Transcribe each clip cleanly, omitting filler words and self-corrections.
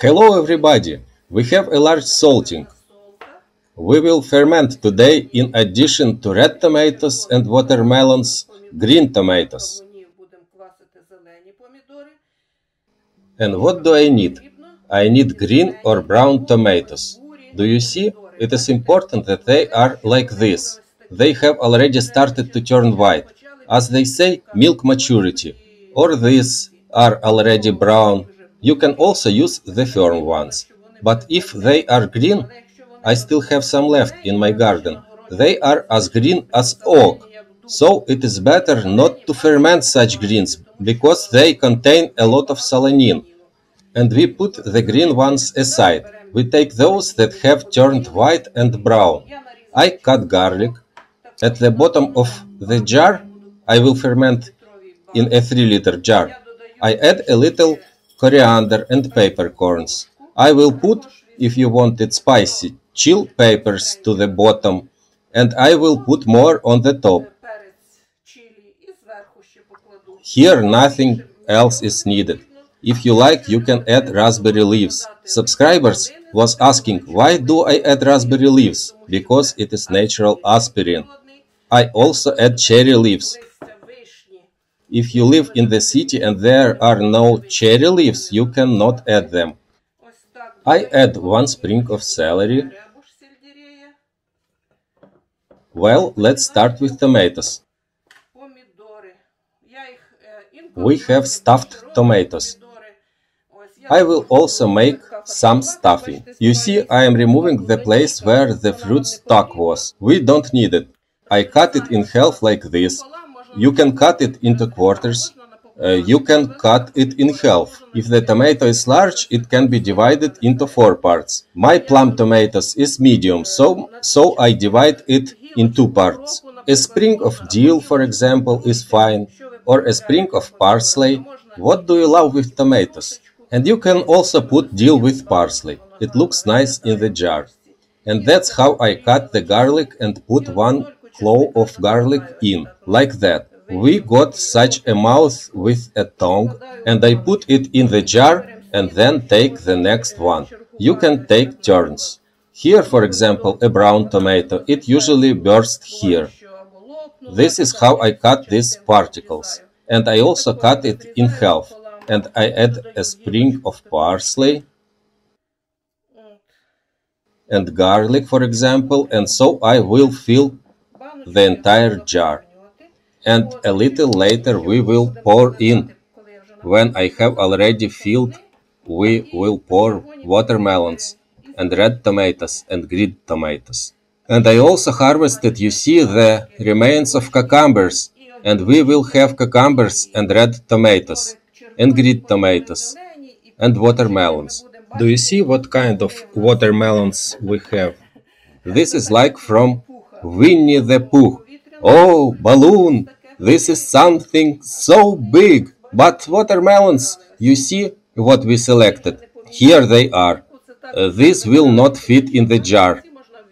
Hello everybody! We have a large salting. We will ferment today in addition to red tomatoes and watermelons, green tomatoes. And what do I need? I need green or brown tomatoes. Do you see? It is important that they are like this. They have already started to turn white. As they say, milk maturity. Or these are already brown. You can also use the firm ones. But if they are green, I still have some left in my garden. They are as green as oak. So it is better not to ferment such greens, because they contain a lot of solanine. And we put the green ones aside. We take those that have turned white and brown. I cut garlic. At the bottom of the jar, I will ferment in a 3-liter jar. I add a little coriander and peppercorns. I will put, if you want it spicy, chill peppers to the bottom, and I will put more on the top. Here nothing else is needed. If you like, you can add raspberry leaves. Subscribers was asking, why do I add raspberry leaves? Because it is natural aspirin. I also add cherry leaves. If you live in the city and there are no cherry leaves, you cannot add them. I add 1 sprig of celery. Well, let's start with tomatoes. We have stuffed tomatoes. I will also make some stuffing. You see, I am removing the place where the fruit stalk was. We don't need it. I cut it in half like this. You can cut it into quarters. You can cut it in half. If the tomato is large, it can be divided into 4 parts. My plum tomatoes is medium, so I divide it in 2 parts. A sprig of dill, for example, is fine, or a sprig of parsley. What do you love with tomatoes? And you can also put dill with parsley. It looks nice in the jar. And that's how I cut the garlic and put 1 clove of garlic in, like that. We got such a mouth with a tongue, and I put it in the jar and then take the next one. You can take turns. Here, for example, a brown tomato, it usually bursts here. This is how I cut these particles. And I also cut it in half. And I add a sprig of parsley and garlic, for example, and so I will fill the entire jar. And a little later we will pour in. When I have already filled, we will pour watermelons and red tomatoes and green tomatoes. And I also harvested, you see, the remains of cucumbers, and we will have cucumbers and red tomatoes and green tomatoes and watermelons. Do you see what kind of watermelons we have? This is like from Winnie the Pooh. Oh, balloon! This is something so big! But watermelons, you see what we selected? Here they are. This will not fit in the jar.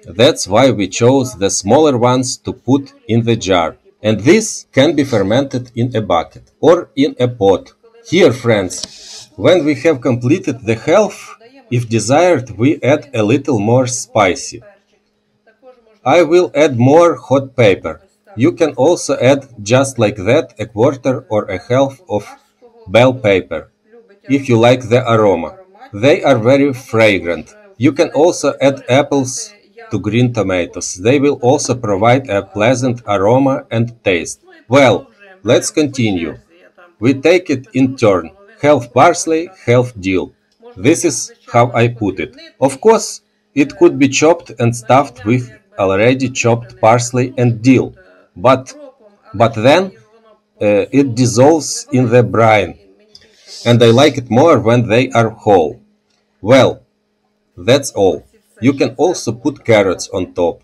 That's why we chose the smaller ones to put in the jar. And this can be fermented in a bucket or in a pot. Here, friends, when we have completed the half, if desired, we add a little more spicy. I will add more hot pepper. You can also add, just like that, a quarter or a half of bell pepper, if you like the aroma. They are very fragrant. You can also add apples to green tomatoes. They will also provide a pleasant aroma and taste. Well, let's continue. We take it in turn, half parsley, half dill. This is how I put it. Of course, it could be chopped and stuffed with already chopped parsley and dill, but then it dissolves in the brine, and I like it more when they are whole. Well, that's all. You can also put carrots on top.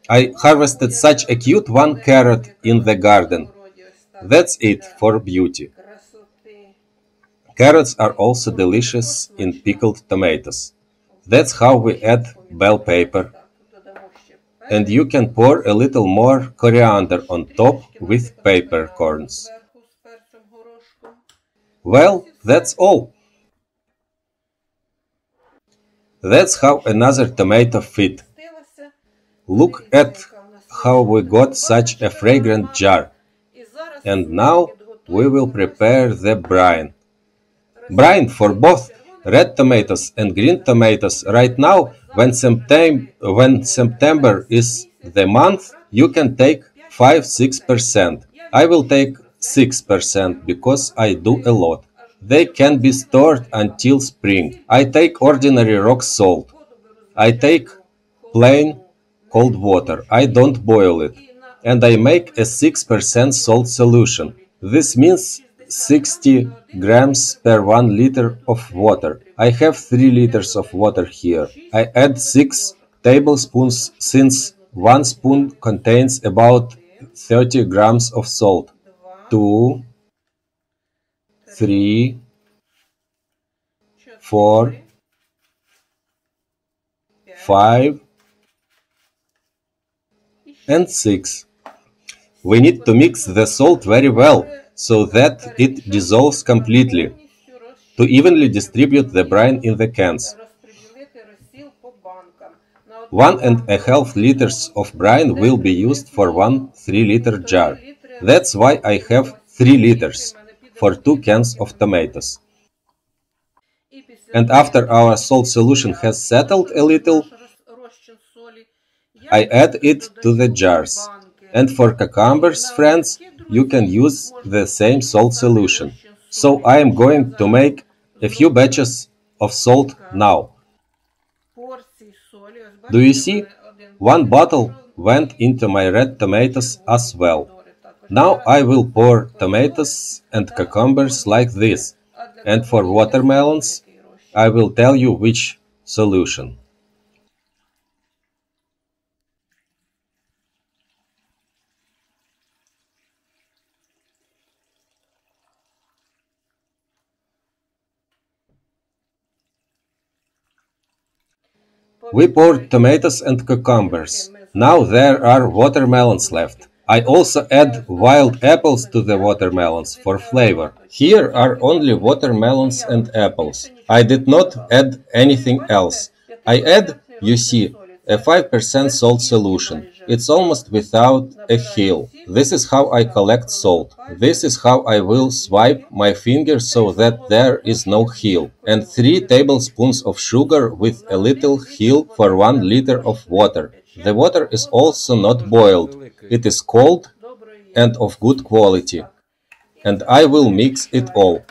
I harvested such a cute 1 carrot in the garden. That's it for beauty. Carrots are also delicious in pickled tomatoes. That's how we add bell pepper. And you can pour a little more coriander on top with peppercorns. Well, that's all. That's how another tomato fit. Look at how we got such a fragrant jar. And now we will prepare the brine. Brine for both red tomatoes and green tomatoes. Right now, when September is the month, you can take 5-6%. I will take 6% because I do a lot. They can be stored until spring. I take ordinary rock salt. I take plain cold water. I don't boil it. And I make a 6% salt solution. This means 60 grams per 1 liter of water. I have 3 liters of water here. I add 6 tablespoons since 1 spoon contains about 30 grams of salt. 2, 3, 4, 5, and 6. We need to mix the salt very well, so that it dissolves completely, to evenly distribute the brine in the cans. 1.5 liters of brine will be used for 1 3-liter jar. That's why I have 3 liters for 2 cans of tomatoes. And after our salt solution has settled a little, I add it to the jars. And for cucumbers, friends, you can use the same salt solution. So I am going to make a few batches of salt now. Do you see? 1 bottle went into my red tomatoes as well. Now I will pour tomatoes and cucumbers like this. And for watermelons, I will tell you which solution. We poured tomatoes and cucumbers. Now there are watermelons left. I also add wild apples to the watermelons for flavor. Here are only watermelons and apples. I did not add anything else. I add, you see, a 5% salt solution. It's almost without a heel. This is how I collect salt. This is how I will swipe my finger so that there is no heel. And 3 tablespoons of sugar with a little heel for 1 liter of water. The water is also not boiled. It is cold and of good quality. And I will mix it all.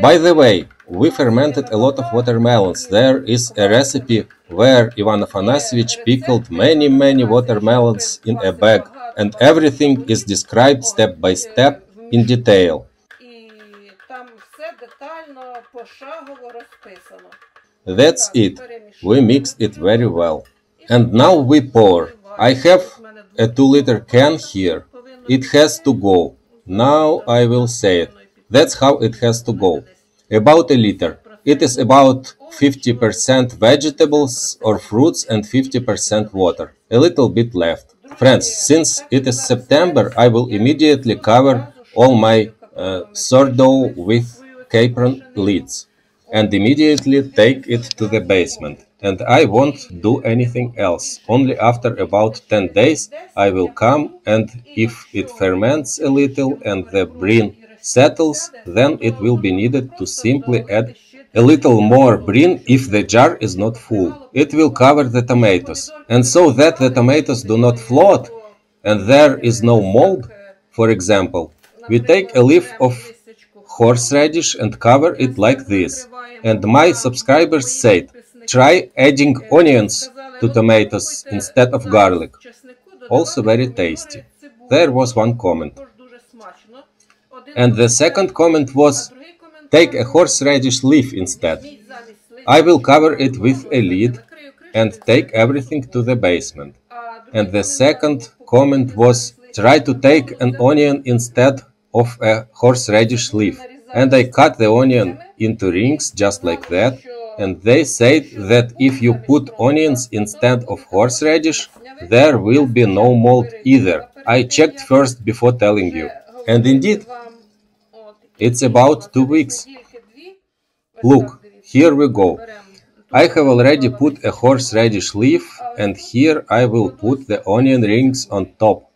By the way, we fermented a lot of watermelons. There is a recipe where Ivan Afanasievich pickled many watermelons in a bag, and everything is described step by step in detail. That's it. We mixed it very well. And now we pour. I have a 2-liter can here. It has to go. Now I will say it. That's how it has to go. About a liter. It is about 50% vegetables or fruits and 50% water. A little bit left. Friends, since it is September, I will immediately cover all my sourdough with apron lids and immediately take it to the basement. And I won't do anything else. Only after about 10 days I will come, and if it ferments a little and the brine settles, then it will be needed to simply add a little more brine if the jar is not full. It will cover the tomatoes. And so that the tomatoes do not float and there is no mold, for example, we take a leaf of horseradish and cover it like this. And my subscribers said, try adding onions to tomatoes instead of garlic. Also very tasty. There was one comment. And the second comment was, take a horseradish leaf instead. I will cover it with a lid and take everything to the basement. And the second comment was, try to take an onion instead of a horseradish leaf. And I cut the onion into rings just like that. And they said that if you put onions instead of horseradish, there will be no mold either. I checked first before telling you. And indeed, it's about 2 weeks. Look, here we go. I have already put a horseradish leaf, and here I will put the onion rings on top.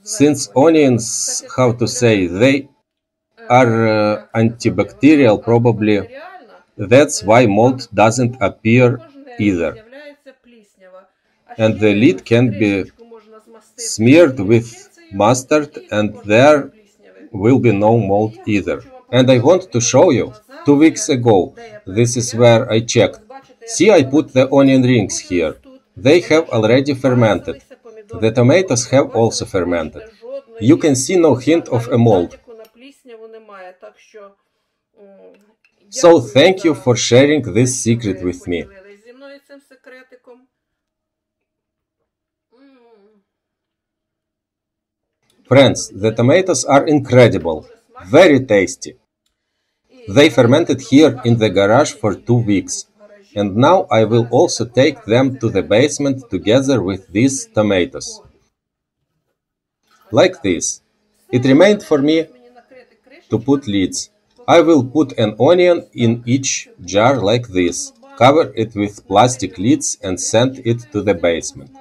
Since onions, how to say, they are antibacterial probably, that's why mold doesn't appear either. And the lid can be smeared with mustard and there will be no mold either. And I want to show you, 2 weeks ago, this is where I checked. See, I put the onion rings here. They have already fermented. The tomatoes have also fermented. You can see no hint of a mold. So thank you for sharing this secret with me. Friends, the tomatoes are incredible, very tasty. They fermented here in the garage for 2 weeks. And now I will also take them to the basement together with these tomatoes. Like this. It remained for me to put lids. I will put an onion in each jar like this, cover it with plastic lids and send it to the basement.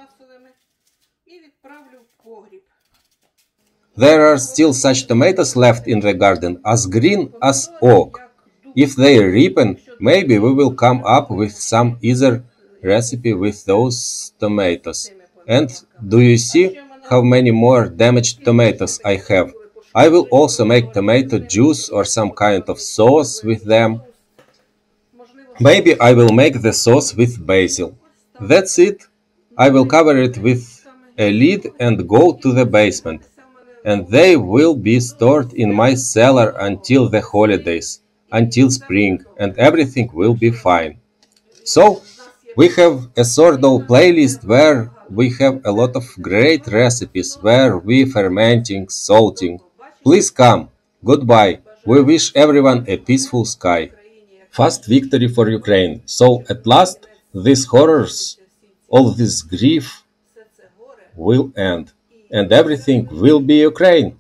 There are still such tomatoes left in the garden, as green as oak. If they ripen, maybe we will come up with some easier recipe with those tomatoes. And do you see how many more damaged tomatoes I have? I will also make tomato juice or some kind of sauce with them. Maybe I will make the sauce with basil. That's it. I will cover it with a lid and go to the basement. And they will be stored in my cellar until the holidays, until spring, and everything will be fine. So, we have a sort of playlist where we have a lot of great recipes where we fermenting, salting. Please come. Goodbye. We wish everyone a peaceful sky. Fast victory for Ukraine. So, at last, these horrors, all this grief will end. And everything will be Ukraine.